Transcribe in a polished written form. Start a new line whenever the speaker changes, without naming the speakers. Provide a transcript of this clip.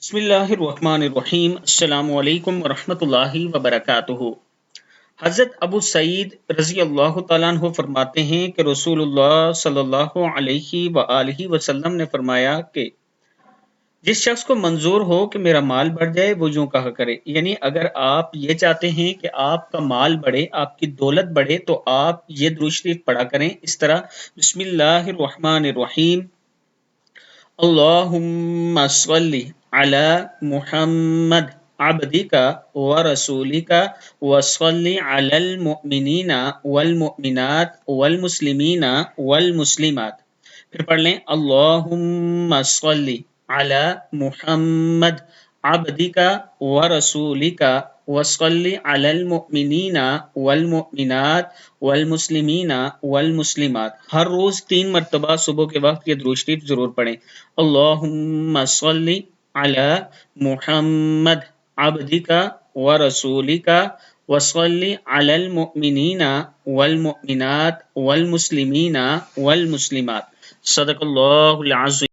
بسم اللہ الرحمن الرحیم، السلام علیکم ورحمۃ اللہ وبرکاتہ۔ حضرت ابو سعید رضی اللہ تعالیٰ عنہ فرماتے ہیں کہ رسول اللہ صلی اللہ علیہ وآلہ وسلم نے فرمایا کہ جس شخص کو منظور ہو کہ میرا مال بڑھ جائے وہ یوں کہا کرے، یعنی اگر آپ یہ چاہتے ہیں کہ آپ کا مال بڑھے، آپ کی دولت بڑھے، تو آپ یہ درود شریف پڑھا کریں اس طرح: بسم اللہ الرحمن الرحیم، اللہم صلی علی محمد عبدک ورسولک وصلی علی المؤمنین والمؤمنات والمسلمین والمسلمات۔ پھر پڑھ لیں: اللہم صلی علی محمد عبدک ورسولک وصلی علی المؤمنین والمؤمنات والمسلمین والمسلمات۔ ہر روز 3 مرتبہ صبح کے وقت یہ درود شریف ضرور پڑھیں: اللہم صلی علی محمد عبدک ورسولک وصلی علی المؤمنین والمؤمنات والمسلمین والمسلمات۔ صدق اللہ العظیم۔